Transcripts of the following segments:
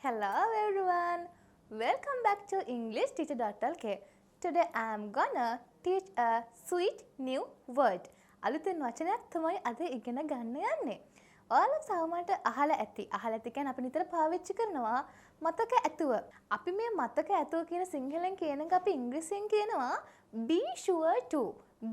Hello everyone. Welcome back to EnglishTeacher.lk. Today I am gonna teach a sweet new word. අලුතෙන් වචනයක් තමයි අද ඉගෙන ගන්න යන්නේ. ඔයාලා සාමාන්‍යයට අහලා ඇති. අහලා ඇති කියන්නේ අපි නිතර පාවිච්චි කරනවා මතක ඇතුව. අපි මේ මතක ඇතුව කියන සිංහලෙන් කියන එක අපි ඉංග්‍රීසියෙන් කියනවා be sure to.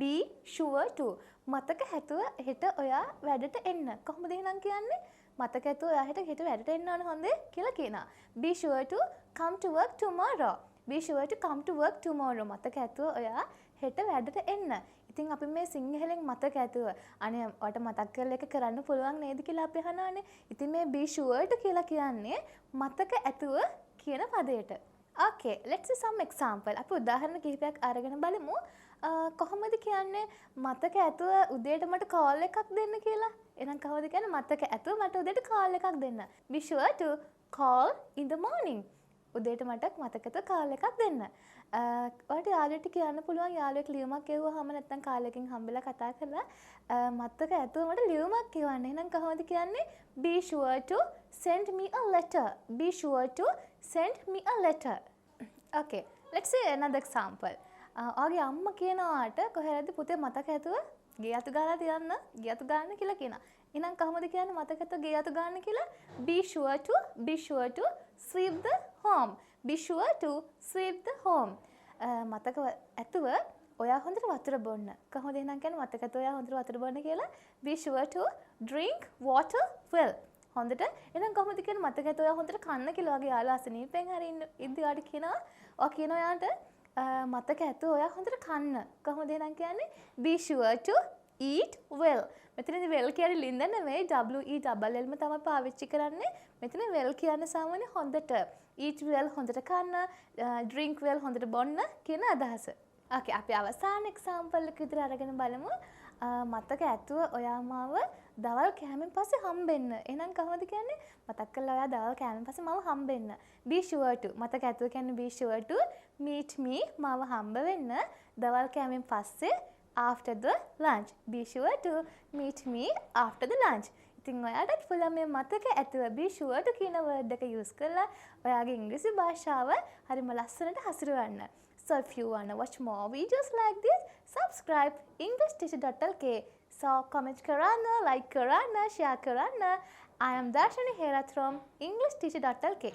be sure to. මතක ඇතුව හෙට ඔයා වැඩට එන්න. කොහොමද එහෙනම් කියන්නේ? මතක ඇතුව ඔයා හෙට වැඩට එන්න ඕන හොඳේ කියලා කියනවා. Be sure to come to work tomorrow. Be sure to come to work tomorrow. මතක ඇතුව ඔයා හෙට වැඩට එන්න. ඉතින් අපි මේ සිංහලෙන් මතක ඇතුව අනේ ඔයාලට මතක් කරලා එක කරන්න පුළුවන් නේද කියලා අපි අහනවානේ. ඉතින් මේ be sure to කියලා කියන්නේ මතක ඇතුව කියන පදයට. Okay, let's see some example. අපි උදාහරණ කිහිපයක් අරගෙන බලමු. කොහොමද කියන්නේ මතක ඇතුව උදේට මට කෝල් එකක් දෙන්න කියලා. එහෙනම් කොහොමද කියන්නේ මතක ඇතුව මට උදේට කෝල් එකක් දෙන්න. Be sure to call in the morning. උදේට මට මතක ඇතුව කෝල් එකක් දෙන්න. ඔයාලට යාළුවෙක්ට කියන්න පුළුවන් යාළුවෙක් ලියුමක් එවුවාම නැත්නම් කාලෙකින් හම්බෙලා කතා කරලා මතක ඇතුව මට ලියුමක් කියවන්න. එහෙනම් කොහොමද කියන්නේ be sure to send me a letter. Be sure to send me a letter. Okay, let's see another example. ඔයාගේ අම්මා කියනවාට කොහෙද පුතේ මතක ඇතුව ගේ අතු ගාලා තියන්න ගේ අතු ගන්න කියලා කියනවා. එහෙනම් කොහොමද කියන්නේ මතක ඇතුව ගේ අතු ගන්න කියලා? Be sure to sweep the home. Be sure to sweep the home. මතක ඇතුව ඔයා හොඳට වතුර බොන්න. කොහොමද එහෙනම් කියන්නේ මතක ඇතුව ඔයා හොඳට වතුර බොන්න කියලා? Be sure to drink water well. හොඳට එහෙනම් කොහොමද කියන්නේ මතක ඇතුව ඔයා හොඳට කන්න කියලා වගේ යාළුවා අසනීපෙන් හරි ඉඳි ඔයාට කියනවා. ඔයා කියනවා යාට මතක ඇතුව ඔයා හොඳට කන්න. කොහොමද එහෙනම් කියන්නේ? Be sure to eat well. මෙතනදී well කියන්නේ ලින්ද නෙමෙයි WELL ම තමයි පාවිච්චි කරන්නේ. මෙතන well කියන්නේ සාමාන්‍ය හොඳට. eat well හොඳට කන්න, drink well හොඳට බොන්න කියන අදහස. Okay, අපි අවසාන example එක විතර අරගෙන බලමු. මතක ඇතුව ඔයා මාව දවල් කෑමෙන් පස්සේ හම්බෙන්න. එහෙනම් කොහොමද කියන්නේ? මතක් කරලා ඔයා දවල් කෑමෙන් පස්සේ මාව හම්බෙන්න. Be sure to. මතක ඇතුව කියන්නේ be sure to meet me මාව හම්බ වෙන්න දවල් කෑමෙන් පස්සේ after the lunch. Be sure to meet me after the lunch. ඉතින් ඔයාලට පුළුවන් මේ මතක ඇතුව be sure to කියන word එක use කරලා ඔයාගේ ඉංග්‍රීසි භාෂාව හරිම ලස්සනට හසුරවන්න. So if you want to watch more videos like this, subscribe EnglishTeacher.lk. So comment කරන්න, like කරන්න, share කරන්න. I am Darshani Herath from EnglishTeacher.lk.